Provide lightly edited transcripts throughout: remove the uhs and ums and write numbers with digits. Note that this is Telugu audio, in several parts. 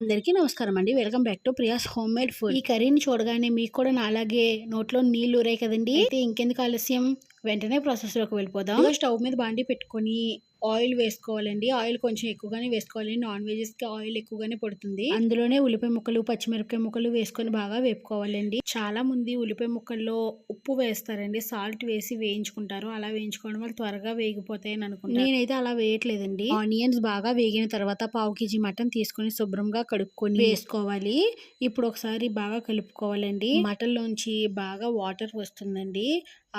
అందరికీ నమస్కారం అండి. Welcome back to Priya's home made food. ఈ కర్రీని చూడగానే మీకు కూడా నాలాగే నోట్లో నీళ్లు ఊరాయి కదండి. అయితే ఇంకెందుకు ఆలస్యం, వెంటనే ప్రాసెస్ లోకి వెళ్ళిపోదాం. స్టవ్ మీద బాండి పెట్టుకొని ఆయిల్ వేసుకోవాలండి. ఆయిల్ కొంచెం ఎక్కువగానే వేసుకోవాలి. నాన్ వెజెస్ కి ఆయిల్ ఎక్కువగానే పడుతుంది. అందులోనే ఉల్లిపాయ ముక్కలు, పచ్చిమిరపకాయ ముక్కలు వేసుకొని బాగా వేపుకోవాలండి. చాలా మంది ఉల్లిపాయ ముక్కల్లో ఉప్పు వేస్తారండి. సాల్ట్ వేసి వేయించుకుంటారు. అలా వేయించుకోవడం వల్ల త్వరగా వేగిపోతాయని అనుకుంటారు. నేనైతే అలా వేయట్లేదండి. ఆనియన్స్ బాగా వేగిన తర్వాత పావు కేజీ మటన్ తీసుకొని శుభ్రంగా కడుక్కొని వేసుకోవాలి. ఇప్పుడు ఒకసారి బాగా కలుపుకోవాలండి. మటన్ లోంచి బాగా వాటర్ వస్తుందండి.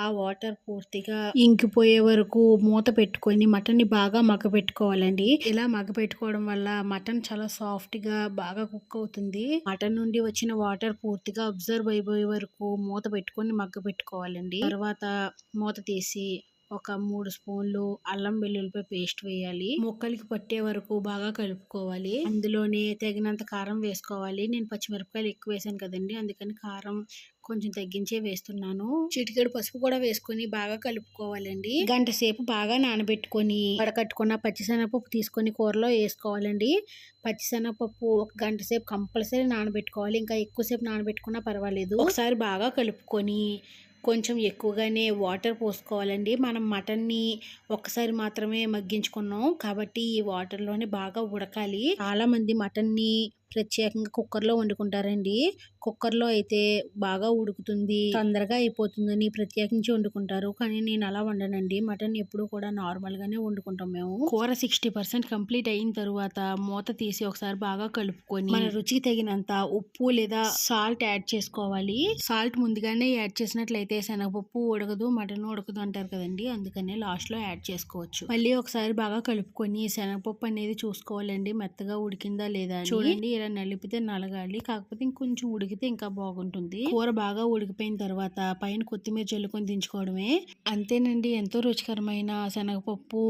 ఆ వాటర్ పూర్తిగా ఇంకిపోయే వరకు మూత పెట్టుకొని మటన్ ని బాగా మగ్గపెట్టుకోవాలండి. ఇలా మగ్గపెట్టుకోవడం వల్ల మటన్ చాలా సాఫ్ట్ గా బాగా కుక్ అవుతుంది. మటన్ నుండి వచ్చిన వాటర్ పూర్తిగా అబ్జర్వ్ అయిపోయే వరకు మూత పెట్టుకొని మగ్గపెట్టుకోవాలండి. తర్వాత మూత తీసి ఒక 3 స్పూన్లు అల్లం వెల్లుల్లిపాయ పేస్ట్ వేయాలి. ముక్కలకి పట్టే వరకు బాగా కలుపుకోవాలి. అందులోనే తగినంత కారం వేసుకోవాలి. నేను పచ్చిమిరపకాయలు ఎక్కువ వేసాను కదండి, అందుకని కారం కొంచెం తగ్గించే వేస్తున్నాను. చిటికెడు పసుపు కూడా వేసుకొని బాగా కలుపుకోవాలండి. గంట సేపు బాగా నానబెట్టుకొని వడకట్టుకున్న పచ్చిశనగపప్పు తీసుకొని కూరలో వేసుకోవాలండి. పచ్చిశనగపప్పు ఒక గంట సేపు కంపల్సరీ నానబెట్టుకోవాలి. ఇంకా ఎక్కువసేపు నానబెట్టుకున్నా పర్వాలేదు. ఒకసారి బాగా కలుపుకొని కొంచెం ఎక్కువగానే వాటర్ పోసుకోవాలండి. మనం మటన్ని ఒక్కసారి మాత్రమే మగ్గించుకున్నాం కాబట్టి ఈ వాటర్లోనే బాగా ఉడకాలి. చాలా మంది మటన్ని ప్రత్యేకంగా కుక్కర్లో వండుకుంటారండి. కుక్కర్లో అయితే బాగా ఉడుకుతుంది, తొందరగా అయిపోతుందని ప్రత్యేకించి వండుకుంటారు. కానీ నేను అలా వండనండి. మటన్ ఎప్పుడు కూడా నార్మల్ గానే వండుకుంటాం మేము. కూర 60% కంప్లీట్ అయిన తరువాత మూత తీసి ఒకసారి బాగా కలుపుకొని మన రుచికి తగినంత ఉప్పు లేదా సాల్ట్ యాడ్ చేసుకోవాలి. సాల్ట్ ముందుగానే యాడ్ చేసినట్లయితే శనగపప్పు ఉడకదు, మటన్ ఉడకదు అంటారు కదండి, అందుకనే లాస్ట్ లో యాడ్ చేసుకోవచ్చు. మళ్ళీ ఒకసారి బాగా కలుపుకొని శనగపప్పు అనేది చూసుకోవాలండి మెత్తగా ఉడికిందా లేదా అని. చూడండి, ఇలా నలిపితే నలగాలి, కాకపోతే ఇంకొంచెం ఉడికితే ఇంకా బాగుంటుంది. కూర బాగా ఉడికిపోయిన తర్వాత పైన కొత్తిమీర చల్లుకొని దించుకోవడమే. అంతేనండి, ఎంతో రుచికరమైన శనగపప్పు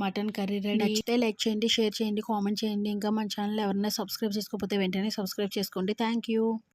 మటన్ కర్రీ రెడీ. నచ్చితే లైక్ చేయండి, షేర్ చేయండి, కామెంట్ చేయండి. ఇంకా మన ఛానల్ ఎవరైనా సబ్స్క్రైబ్ చేసుకోకపోతే వెంటనే సబ్స్క్రైబ్ చేసుకోండి. Thank you.